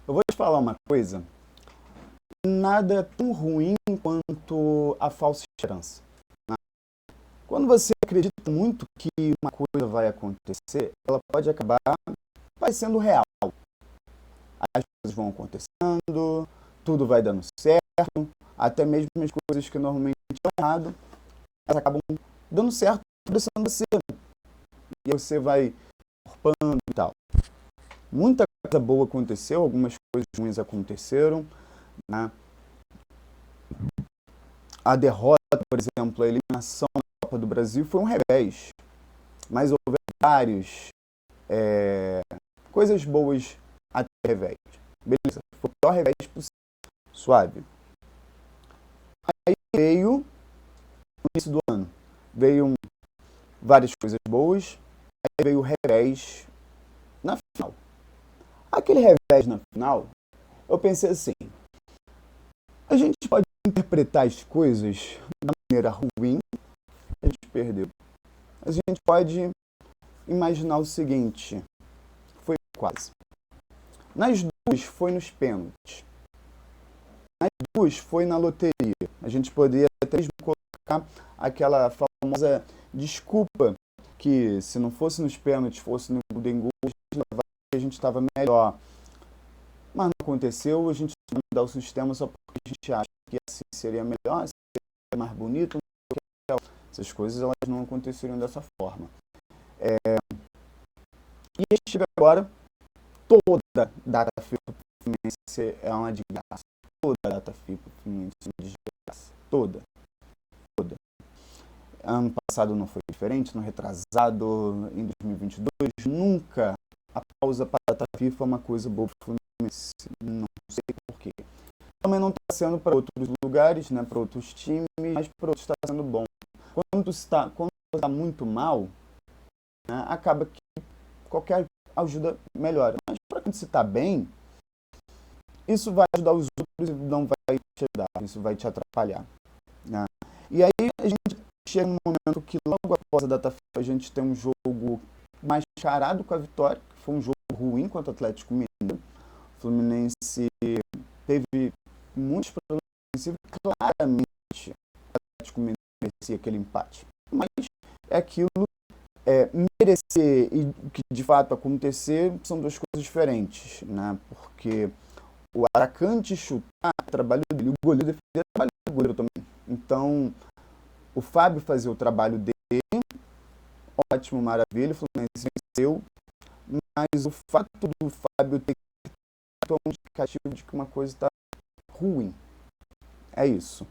Eu vou te falar uma coisa. Nada é tão ruim quanto a falsa esperança. Quando você acredita muito que uma coisa vai acontecer, ela pode acabar parecendo real. As coisas vão acontecendo, tudo vai dando certo, até mesmo as coisas que normalmente dão errado, elas acabam dando certo, parecendo você. E aí você vai corpando e tal. Muita coisa boa aconteceu, algumas coisas ruins aconteceram, né? A derrota, por exemplo, a eliminação da Copa do Brasil foi um revés, mas houve vários coisas boas até revés. Beleza, foi o pior revés possível, suave. Aí veio no início do ano, veio várias coisas boas, aí veio o revés na final. Aquele revés na final, eu pensei assim, a gente pode interpretar as coisas da maneira ruim, a gente perdeu. A gente pode imaginar o seguinte, foi quase. Nas duas foi nos pênaltis. Nas duas foi na loteria. A gente poderia até mesmo colocar aquela famosa desculpa que se não fosse nos pênaltis, fosse no Golden Goal, a gente estava melhor. Mas não aconteceu, a gente vai mudar o sistema só porque a gente acha que assim seria melhor, seria mais bonito. Essas coisas elas não aconteceriam dessa forma. E a gente chega agora, toda data FIFA Fluminense é uma desgraça. Toda data FIFA Fluminense é uma desgraça. Toda. Toda. Ano passado não foi diferente, no retrasado, em 2022, nunca a pausa para a data FIFA é uma coisa boa para o Fluminense. Não sei porquê. Também não está sendo para outros lugares, né, para outros times, mas para outros está sendo bom. Quando você está muito mal, né, acaba que qualquer ajuda melhora. Mas para quando você está bem, isso vai ajudar os outros e não vai te ajudar, isso vai te atrapalhar. Né? E aí a gente chega num momento que logo após a data FIFA a gente tem um jogo mais charado com a vitória, que foi um jogo ruim contra o Atlético Mineiro. O Fluminense teve muitos problemas defensivos, claramente o Atlético Mineiro merecia aquele empate. Mas é aquilo, merecer e o que de fato acontecer são duas coisas diferentes, né? Porque o atacante chutar é trabalho dele, o goleiro defender é trabalho do goleiro também. Então, o Fábio fazia o trabalho dele, ótimo, maravilha, o Fluminense venceu, mas o fato do Fábio ter que estar um indicativo de que uma coisa está ruim. É isso.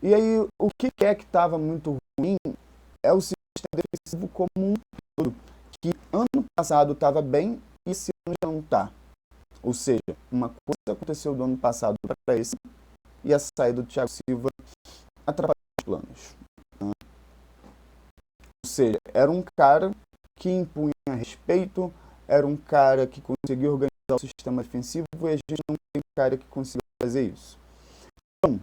E aí, o que é que estava muito ruim é o sistema defensivo como um todo, que ano passado estava bem e esse ano já não está. Ou seja, uma coisa aconteceu do ano passado para esse e a saída do Thiago Silva atrapalhou os planos. Né? Ou seja, era um cara que impunha respeito, era um cara que conseguia organizar o sistema defensivo e a gente não tem um cara que consiga fazer isso. Então,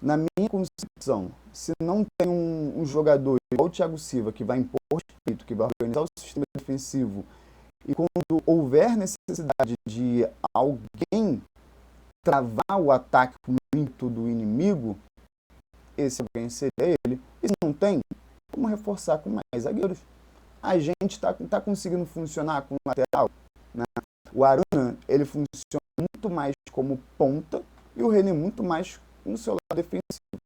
na minha concepção, se não tem um jogador igual o Thiago Silva que vai impor respeito, que vai organizar o sistema defensivo e quando houver necessidade de alguém travar o ataque com o ímpeto do inimigo, esse alguém seria ele. E se não tem, vamos reforçar com mais zagueiros. A gente está conseguindo funcionar com o lateral. Né? O Arana, ele funciona muito mais como ponta e o René muito mais no seu lado defensivo.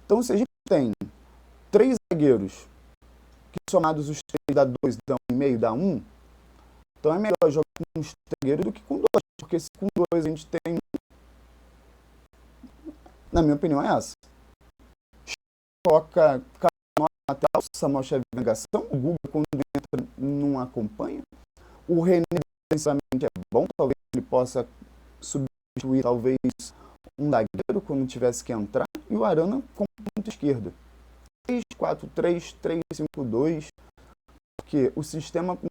Então, se a gente tem 3 zagueiros, que somados os 3 dá 2, dá 1,5, dá 1, então é melhor jogar com uns 3 zagueiros do que com 2, porque se com 2 a gente tem, na minha opinião, é essa. Coloca Canoa na lateral, Samuel Xavier na negação, o Guga quando entra não acompanha. O René defensivamente é bom, talvez ele possa substituir talvez um zagueiro quando tivesse que entrar, e o Arana como ponta esquerda. 3-4-3, 3-5-2, porque o sistema com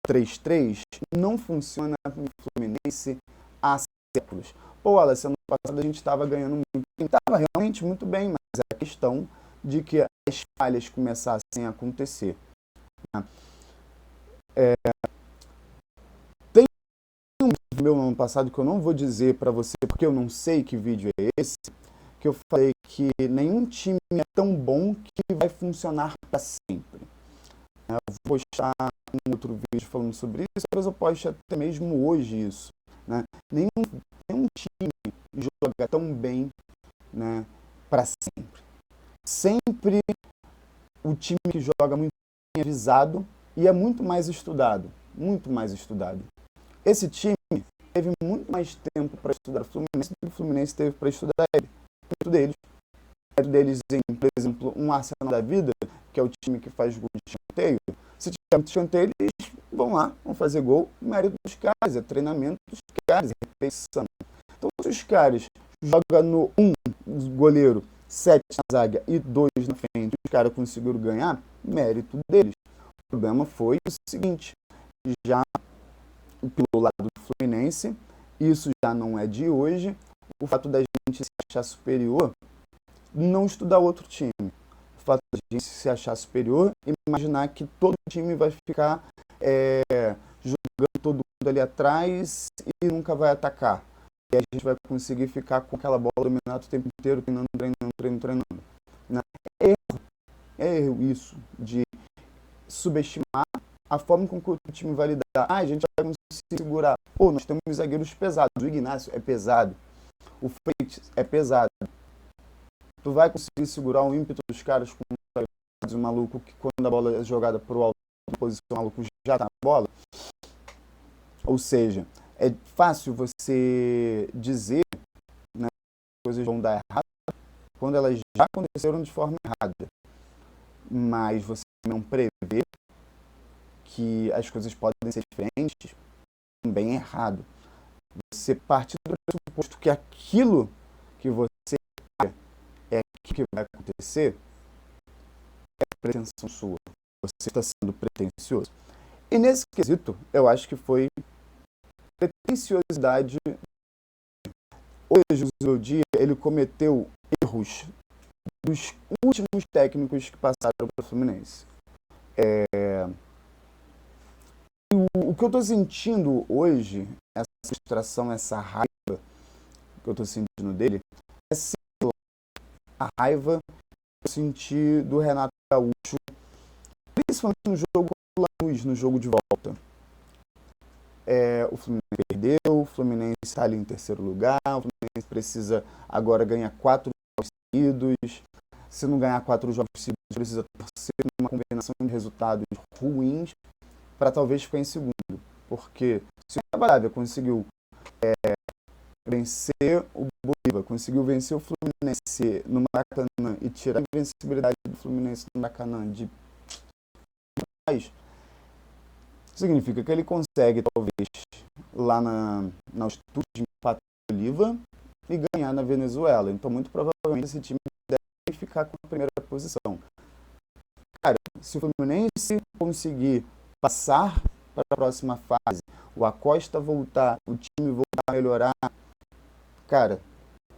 4-3-3 não funciona no Fluminense há séculos. Pô, Wallace, ano passado a gente estava ganhando muito bem, estava realmente muito bem, mas é a questão de que as falhas começassem a acontecer. Né? Tem um vídeo meu no ano passado, que eu não vou dizer para você, porque eu não sei que vídeo é esse, que eu falei que nenhum time é tão bom que vai funcionar para sempre. Eu vou postar um outro vídeo falando sobre isso, talvez eu poste até mesmo hoje isso. Né? Nenhum time joga tão bem, né, para sempre. Sempre o time que joga muito bem é visado e é muito mais estudado. Muito mais estudado. Esse time teve muito mais tempo para estudar o Fluminense do que o Fluminense teve para estudar ele. Muito deles. Mérito deles em, por exemplo, um Arsenal da vida, que é o time que faz gol de escanteio. Se tiver muito escanteio, eles vão lá, vão fazer gol. O mérito dos caras, é treinamento dos caras, é repetição. Então, se os caras jogam no 1 goleiro, 7 na zaga e 2 na frente, os caras conseguiram ganhar, mérito deles. O problema foi o seguinte, já pelo lado do Fluminense, isso já não é de hoje, o fato da gente se achar superior, não estudar outro time. O fato da gente se achar superior e imaginar que todo time vai ficar jogando todo mundo ali atrás e nunca vai atacar. E a gente vai conseguir ficar com aquela bola dominada o tempo inteiro, treinando. Né? É erro isso, de subestimar a forma com que o time vai lidar. A gente vai conseguir segurar. Pô, nós temos zagueiros pesados. O Ignacio é pesado. O Freitas é pesado. Tu vai conseguir segurar o ímpeto dos caras com um maluco que quando a bola é jogada pro alto, posição, o maluco já tá na bola? Ou seja, é fácil você dizer, né, que as coisas vão dar errado quando elas já aconteceram de forma errada. Mas você não prevê que as coisas podem ser diferentes, também é errado. Você partir do pressuposto que aquilo que você é aquilo que vai acontecer, é pretensão sua. Você está sendo pretensioso. E nesse quesito, eu acho que foi pretensiosidade. Hoje, o Zildi, ele cometeu erros dos últimos técnicos que passaram para o Fluminense. O que eu estou sentindo hoje, essa frustração, essa raiva que eu estou sentindo dele, é a raiva que eu senti do Renato Gaúcho, principalmente no jogo com o Lanús, no jogo de volta. O Fluminense perdeu, o Fluminense está ali em terceiro lugar, o Fluminense precisa agora ganhar 4 jogos seguidos. Se não ganhar 4 jogos seguidos, precisa torcer uma combinação de resultados ruins para talvez ficar em segundo. Porque se o Trabalhava conseguiu vencer o Bolívar, conseguiu vencer o Fluminense no Maracanã e tirar a invencibilidade do Fluminense no Maracanã de mais, significa que ele consegue, talvez, lá na altitude de empatar o Bolívar e ganhar na Venezuela. Então, muito provavelmente, esse time deve ficar com a primeira posição. Cara, se o Fluminense conseguir passar para a próxima fase, o Acosta voltar, o time voltar a melhorar, cara,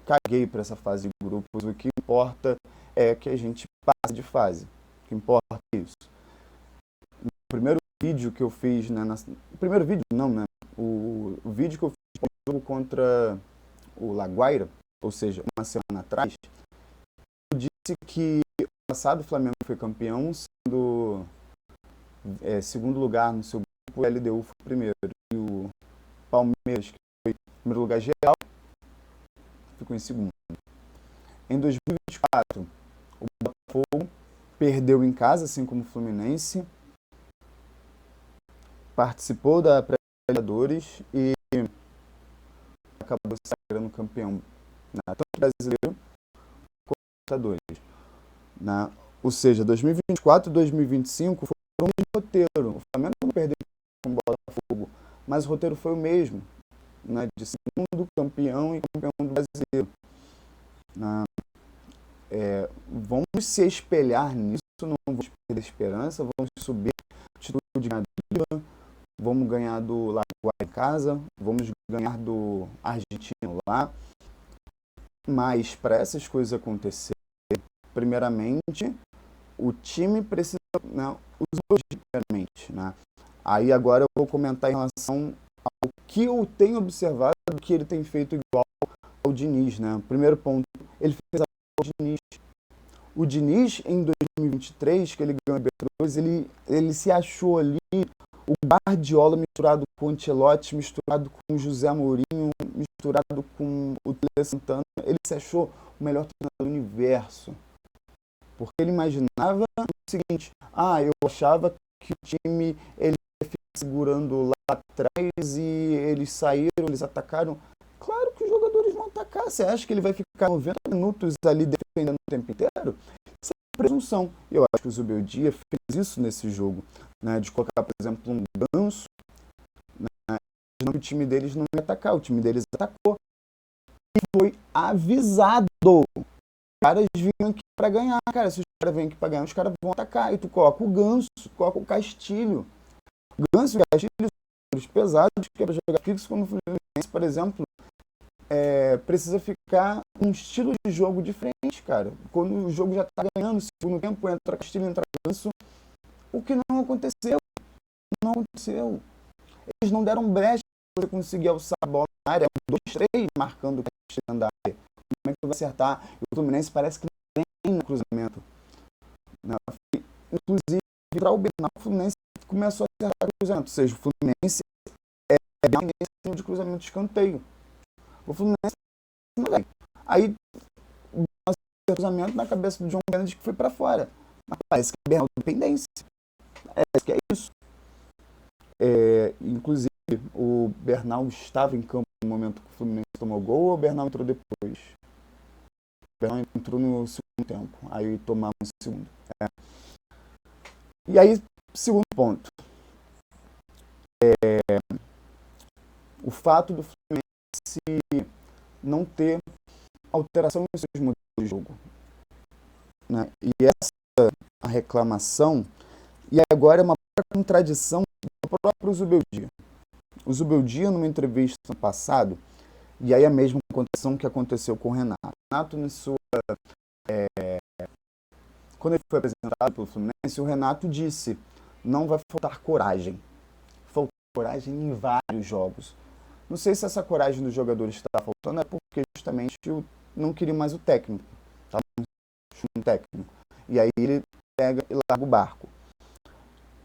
caguei para essa fase de grupos. O que importa é que a gente passe de fase. O que importa é isso. No primeiro vídeo que eu fiz, né, primeiro vídeo não, né? O vídeo que eu fiz no jogo contra o Laguaira, ou seja, uma semana atrás, eu disse que no passado o Flamengo foi campeão, sendo segundo lugar no seu grupo, o LDU foi primeiro, e o Palmeiras, que foi primeiro lugar geral, ficou em segundo. Em 2024, o Botafogo perdeu em casa, assim como o Fluminense, participou da pré-Libertadores e acabou se sagrando campeão, né, tanto brasileiro quanto Libertadores. Né? Ou seja, 2024 e 2025 foram um roteiro. O Flamengo não perdeu com o Botafogo, mas o roteiro foi o mesmo, né, de segundo campeão e campeão do brasileiro. Né? Vamos se espelhar nisso, não vamos perder esperança, vamos subir título de ganhadora, vamos ganhar do Lagoa em casa, vamos ganhar do Argentino lá. Mas para essas coisas acontecerem, primeiramente, o time precisa, né, os dois primeiramente, né? Aí agora eu vou comentar em relação o que eu tenho observado que ele tem feito igual ao Diniz, né? Primeiro ponto, ele fez a Diniz. O Diniz, em 2023, que ele ganhou a Libertadores, ele se achou ali o Guardiola misturado com o Ancelotti, misturado com o José Mourinho, misturado com o Tele Santana. Ele se achou o melhor treinador do universo. Porque ele imaginava o seguinte, eu achava que o time ele ia ficar segurando lá atrás e eles saíram, eles atacaram. Claro que os jogadores vão atacar. Você acha que ele vai ficar 90 minutos ali defendendo o tempo inteiro? Isso é presunção. Eu acho que o Zubeldia fez isso nesse jogo, né? De colocar, por exemplo, um Ganso, né? O time deles não ia atacar, o time deles atacou. E foi avisado. Os caras vinham aqui para ganhar, cara. Se os caras vêm aqui para ganhar, os caras vão atacar. E tu coloca o Ganso, coloca o Castilho. O Ganso e o Castilho são os pesados que é para jogar fixo, como o Fluminense, por exemplo. Precisa ficar um estilo de jogo diferente, cara. Quando o jogo já tá ganhando, segundo tempo, entra Castilho, entra Ganso. O que não aconteceu. Não aconteceu. Eles não deram brecha para você conseguir alçar a bola na área. 2, 3 marcando o Castilho na área. Como é que tu vai acertar? E o Fluminense parece que não tem no cruzamento. Inclusive, para o Bernal, o Fluminense começou a acertar o cruzamento. Ou seja, o Fluminense é bem nesse de cruzamento de escanteio. O Fluminense não vai. Aí, o cruzamento na cabeça do John Kennedy que foi para fora. Mas parece que é Bernal dependência. Parece que é isso. Inclusive, o Bernal estava em campo no momento que o Fluminense tomou gol ou o Bernal entrou depois? O Bernal entrou no segundo tempo. Aí tomamos o segundo. E aí, segundo ponto. O fato do Fluminense não ter alteração nos seus modelos de jogo, né? E essa a reclamação, e agora é uma contradição do próprio Zubeldia. O Zubeldia, numa entrevista no passado, e aí a mesma contradição que aconteceu com o Renato. O Renato, quando ele foi apresentado pelo Fluminense, o Renato disse: não vai faltar coragem. Faltou coragem em vários jogos. Não sei se essa coragem dos jogadores está faltando, é porque justamente não queria mais o técnico. Estava um técnico. E aí ele pega e larga o barco.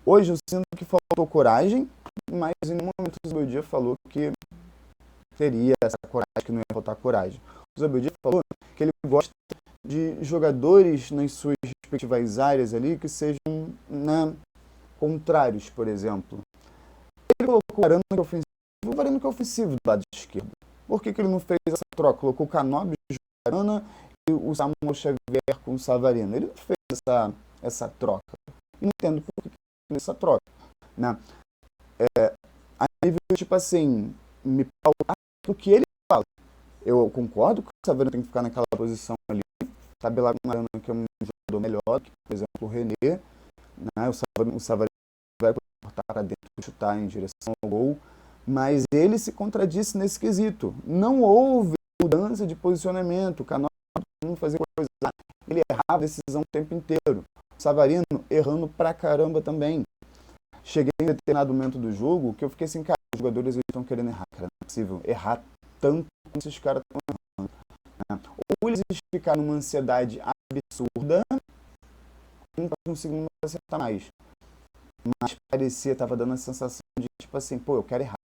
Hoje eu sinto que faltou coragem, mas em nenhum momento o Zubeldia falou que teria essa coragem, que não ia faltar coragem. O Zubeldia falou que ele gosta de jogadores nas suas respectivas áreas ali que sejam contrários, por exemplo. Ele colocou o Varane que é ofensivo do lado esquerdo. Por que ele não fez essa troca? Colocou o Canóbio de Varane e o Samuel Xavier com o Savarino. Ele não fez essa troca. Eu não entendo por que fez essa troca, né? A nível, tipo assim, me pautar do que ele fala. Eu concordo que o Savarino tem que ficar naquela posição ali, tabelar com o Mariano, que é um jogador melhor que, por exemplo, o René, né? O Savarino vai cortar para dentro, chutar em direção ao gol, mas ele se contradisse nesse quesito. Não houve mudança de posicionamento, o Canóbio não fazia coisa, ele errava a decisão o tempo inteiro. O Savarino errando pra caramba também. Cheguei em determinado momento do jogo que eu fiquei assim, cara, os jogadores estão querendo errar, cara, não é possível errar tanto como esses caras estão errando, né? Ou eles ficaram numa ansiedade absurda, não estão conseguindo acertar mais. Mas parecia, tava dando a sensação de, tipo assim, pô, eu quero errar.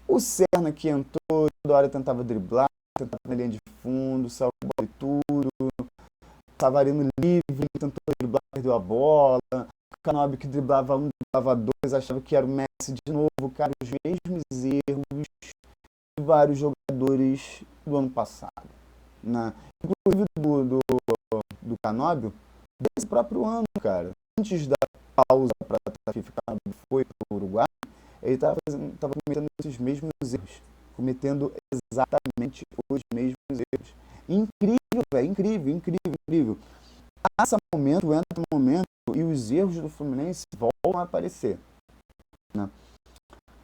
O Serna que entrou, toda hora tentava driblar, tentava na linha de fundo, saiu a bola e tudo. Savarino livre, tentou driblar, perdeu a bola. O Canóbio que driblava um, driblava dois, achava que era o Messi de novo. Cara, os mesmos erros de vários jogadores do ano passado, né? Inclusive do Canóbio, desse próprio ano, cara. Antes da pausa para a FIFA foi para o Uruguai, ele estava cometendo esses mesmos erros. Cometendo exatamente os mesmos erros. Incrível, velho. Incrível. Passa momento, entra momento, e os erros do Fluminense voltam a aparecer, né?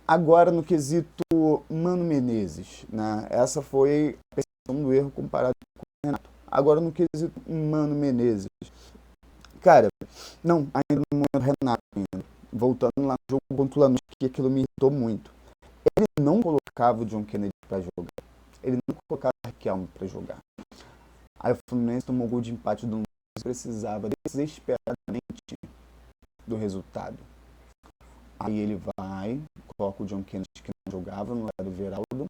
Agora, no quesito Mano Menezes, né? Essa foi a percepção do erro comparado com o Renato. Agora, no quesito Mano Menezes. Cara, não, ainda no momento Renato ainda. voltando lá no jogo contra o Lanús, que aquilo me irritou muito. Ele não colocava o John Kennedy para jogar. Ele não colocava o Riquelme para jogar. Aí o Fluminense tomou gol de empate do Lanús e precisava desesperadamente do resultado. Aí ele vai, coloca o John Kennedy, que não jogava, no lado do Everaldo,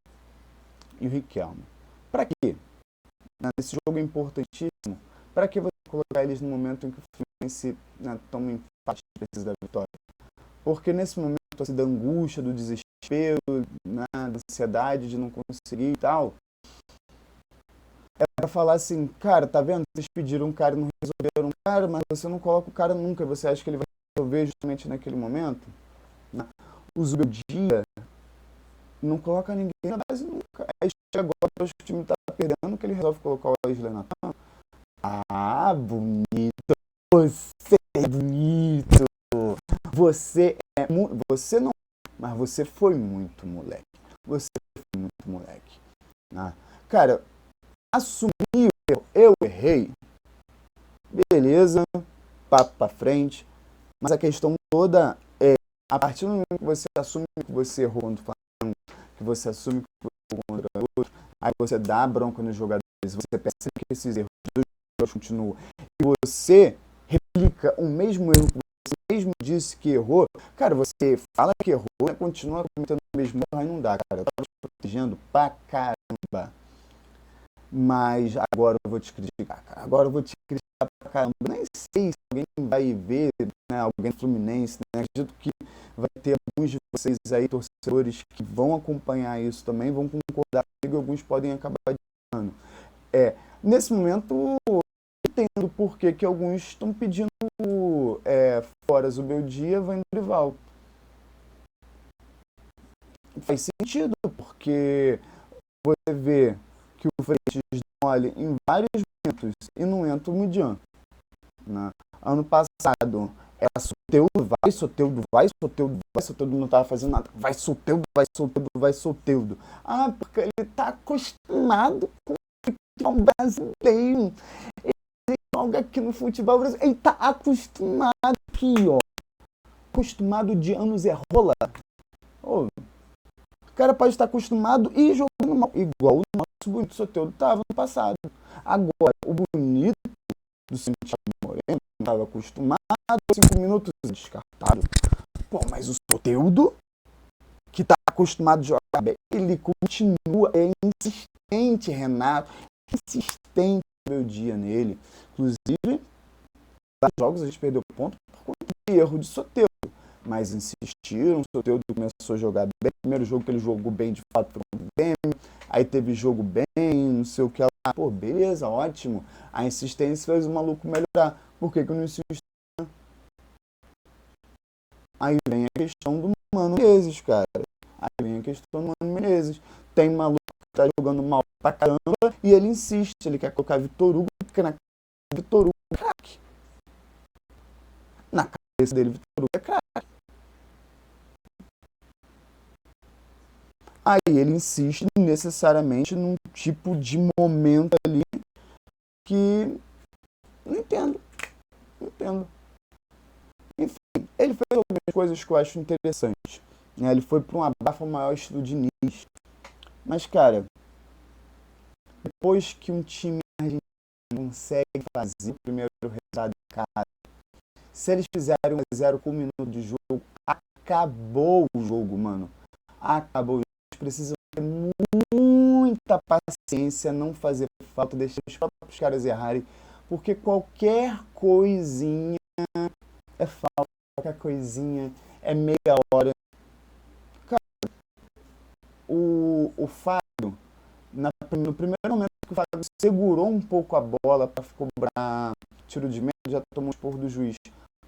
e o Riquelme. Para quê? Nesse jogo é importantíssimo. Para que você colocar eles no momento em que o Fluminense toma um empate e precisa da vitória? Porque nesse momento assim, da angústia, do desespero, da ansiedade de não conseguir e tal, é para falar assim, cara, tá vendo? Vocês pediram um cara e não resolveram um cara, mas você não coloca o cara nunca, você acha que ele vai resolver justamente naquele momento? Né? O Zubeldia não coloca ninguém na base nunca. Aí chega agora, o time tá perdendo, que ele resolve colocar o Wesley Natan. Ah, bonito! Você é bonito! Você não, mas você foi muito moleque. Você foi muito moleque. Né? Cara, assumir o erro. Eu errei. Beleza, papo pra frente. Mas a questão toda é, a partir do momento que você assume que você errou contra o Flamengo, que você assume que você errou contra o outro, aí você dá bronca nos jogadores, você percebe que esses erros dos jogadores continuam, e você replica o mesmo erro que você mesmo disse que errou, cara, você fala que errou, continua cometendo o mesmo erro, aí não dá, cara. Eu tava te protegendo pra caramba. Mas agora eu vou te criticar, cara. Agora eu vou te criticar pra caramba. Nem sei se alguém vai ver, né, alguém Fluminense, né? Acredito que vai ter alguns de vocês aí, torcedores, que vão acompanhar isso também, vão concordar comigo, e alguns podem acabar dizendo. Nesse momento, eu entendo por que alguns estão pedindo fora o meu dia, vai no rival. Faz sentido, porque você vê que o Freitas mole em vários momentos e não entra o Midian. Né? Ano passado, era Soteldo, vai Soteldo, vai Soteldo, vai Soteldo, não estava fazendo nada. Vai Soteldo, vai Soteldo, vai Soteldo. Ah, porque ele está acostumado com o futebol brasileiro. Ele joga aqui no futebol brasileiro. Ele está acostumado aqui, ó. Acostumado de anos é rola. Oh, o cara pode estar acostumado e jogando mal, igual o nosso bonito Soteldo estava no passado. Agora, o bonito do Santiago Moreno estava acostumado a 5 minutos descartado. Pô, mas o Soteldo, que está acostumado a jogar bem, ele continua, é insistente, Renato, insistente no meu dia nele. Inclusive, vários jogos a gente perdeu ponto por conta de erro de Soteldo. Mas insistiram, o Soteldo começou a jogar bem. Primeiro jogo que ele jogou bem, de fato, foi um Grêmio. Aí teve jogo bem, não sei o que lá. Pô, beleza, ótimo. A insistência fez o maluco melhorar. Por que eu não insisto? Aí vem a questão do Mano Menezes, cara. Aí vem a questão do Mano Menezes. Tem maluco que tá jogando mal pra caramba e ele insiste. Ele quer colocar Vitor Hugo, porque na cabeça Vitor Hugo é craque. Na cabeça dele, Vitor Hugo é craque. Aí ele insiste necessariamente num tipo de momento ali que não entendo. Não entendo. Enfim, ele fez algumas coisas que eu acho interessantes. Né? Ele foi para um abafa maior estilo de Diniz. Mas, cara, depois que um time argentino consegue fazer o primeiro resultado em casa, se eles fizerem 1-0 com 1 minuto de jogo, acabou o jogo, mano. Acabou. Eles precisam ter muita paciência, não fazer falta, deixar os próprios caras errarem, porque qualquer coisinha é falta, qualquer coisinha é meia hora. Cara, o Fábio, no primeiro momento que o Fábio segurou um pouco a bola para cobrar tiro de meta, já tomou um esporro do juiz.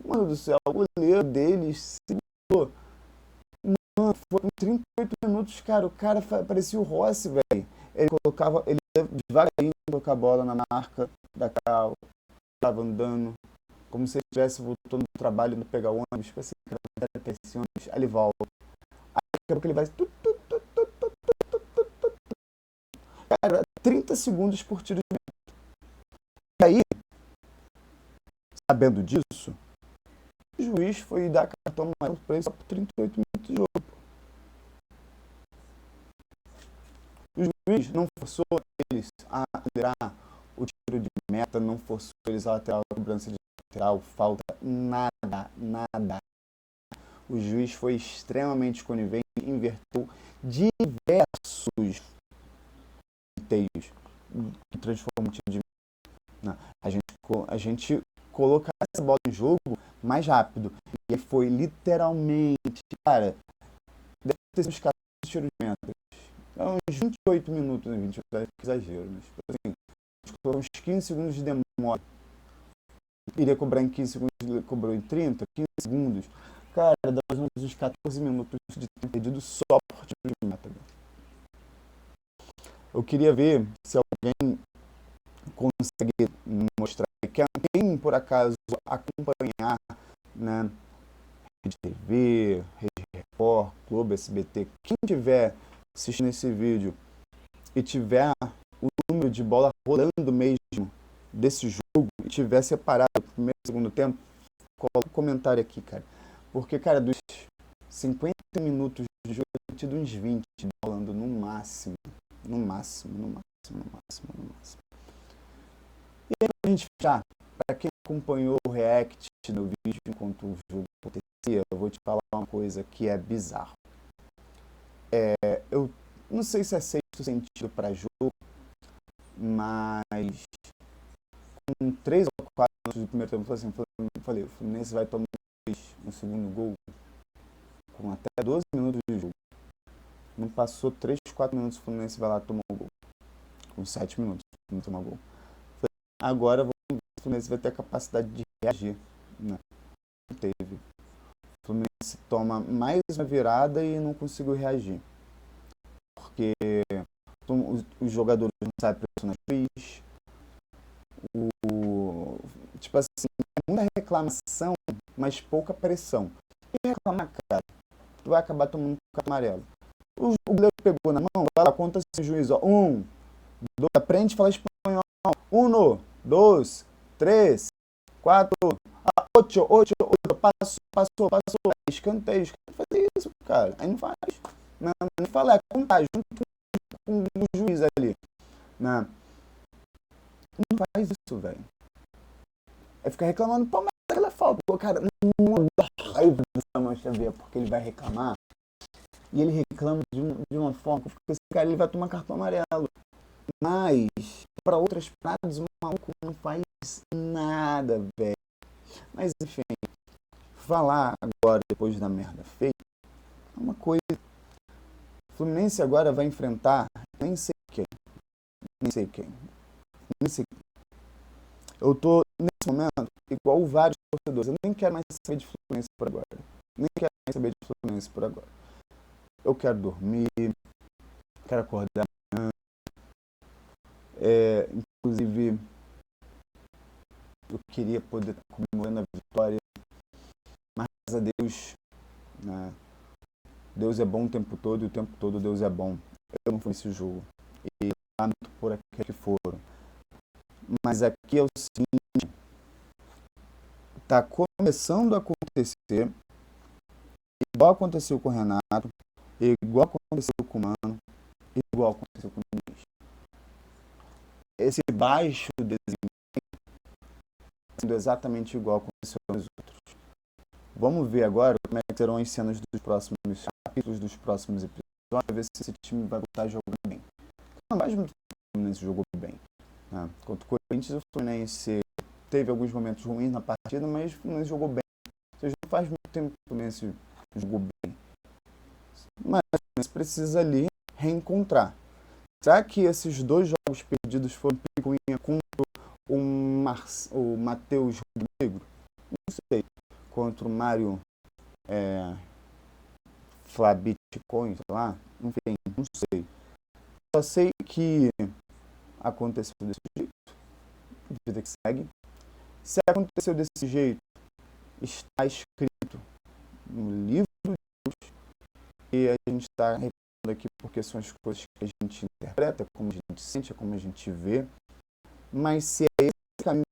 Mano do céu, o goleiro deles segurou. Mano, foram 38 minutos, cara. O cara parecia o Rossi, velho. Ele ia devagarinho colocar a bola na marca da Cal, tava andando, como se ele estivesse voltando do trabalho, indo pegar o ônibus, tipo assim, cara, esse ônibus, aí ele volta. Aí daqui a pouco ele vai. Cara, 30 segundos por tiro de meta. E aí, sabendo disso, o juiz foi dar cartão amarelo para ele só por 38 minutos de jogo. O juiz não forçou eles a acelerar o tiro de meta, não forçou eles a lateral, a cobrança de lateral, falta, nada, nada. O juiz foi extremamente conivente e inverteu diversos teios que transformam o tiro de meta. A gente colocar essa bola em jogo mais rápido. E foi literalmente, cara, deve ter sido uns 14 tiros de meta. Uns 28 minutos, né? 28 é exagero, mas assim, uns 15 segundos de demora. Iria cobrar em 15 segundos, cobrou em 30, 15 segundos. Cara, dá mais ou menos uns 14 minutos de tempo perdido só por tiro de meta. Eu queria ver se alguém consegue mostrar quem por acaso acompanhar, né, Rede TV, Rede Record, Globo, SBT, quem tiver assistindo esse vídeo e tiver o número de bola rolando mesmo desse jogo e tiver separado o primeiro e o segundo tempo, coloca um comentário aqui, cara. Porque, cara, dos 50 minutos de jogo, eu tenho tido uns 20 rolando no máximo. No máximo. E aí, pra gente fechar, pra quem acompanhou o react no vídeo enquanto o jogo acontecia, eu vou te falar uma coisa que é bizarro. Eu não sei se é sexto sentido para jogo, mas com 3 ou 4 minutos do primeiro tempo, eu falei, o Fluminense vai tomar um segundo gol com até 12 minutos de jogo. Não passou 3, 4 minutos, o Fluminense vai lá tomar o gol. Com 7 minutos, não tomar gol. Agora vamos ver se o Fluminense vai ter a capacidade de reagir. Não teve. O Fluminense toma mais uma virada e não conseguiu reagir. Porque os jogadores não sabem pressionar o juiz. Tipo assim, é muita reclamação, mas pouca pressão. E reclamar, cara, tu vai acabar tomando um cartão amarelo. O goleiro pegou na mão, vai lá, conta esse juiz, ó. 1, 2, aprende a falar espanhol. 1, 2, 3, 4, 8, passou. Escanteio, fazer isso, cara. Aí não faz. Não fala, é contar junto com o juiz ali. Não faz isso, velho. Aí fica reclamando, pô, mas aquela falta. Pô, cara, muita raiva do Samuel Xavier, porque ele vai reclamar. E ele reclama de uma forma que esse cara ele vai tomar cartão amarelo. Mas, para outras paradas, o maluco não faz nada, velho. Mas, enfim, falar agora, depois da merda feita, é uma coisa. O Fluminense agora vai enfrentar nem sei quem. Eu tô, nesse momento, igual vários torcedores. Eu nem quero mais saber de Fluminense por agora. Eu quero dormir, quero acordar amanhã. Inclusive, eu queria poder estar comemorando a vitória. Mas, graças a Deus, né, Deus é bom o tempo todo e o tempo todo Deus é bom. Eu não fui nesse jogo. E lamento por aqueles que foram. Mas aqui é o seguinte, está começando a acontecer, igual aconteceu com o Renato, igual aconteceu com o Mano, igual aconteceu com o Luiz. Esse baixo desempenho sendo exatamente igual aconteceu com os outros. Vamos ver agora como é que serão as cenas dos próximos capítulos, dos próximos episódios, ver se esse time vai voltar a jogar bem. Não faz muito tempo que o Fluminense jogou bem. Né? Contra o Corinthians, o Fluminense teve alguns momentos ruins na partida, mas o Fluminense jogou bem. Ou seja, não faz muito tempo que o Fluminense jogou bem. Mas o Fluminense precisa ali reencontrar. Será que esses 2 jogos perdidos foram picuinha contra o Matheus Rodrigo? Não sei. Contra o Mário Flabitcoin, sei lá. Enfim, não sei. Só sei que aconteceu desse jeito. Vida que segue. Se aconteceu desse jeito, está escrito no livro de Deus e a gente está repetindo aqui porque são as coisas que a gente interpreta, como a gente sente, como a gente vê. Mas se é esse caminho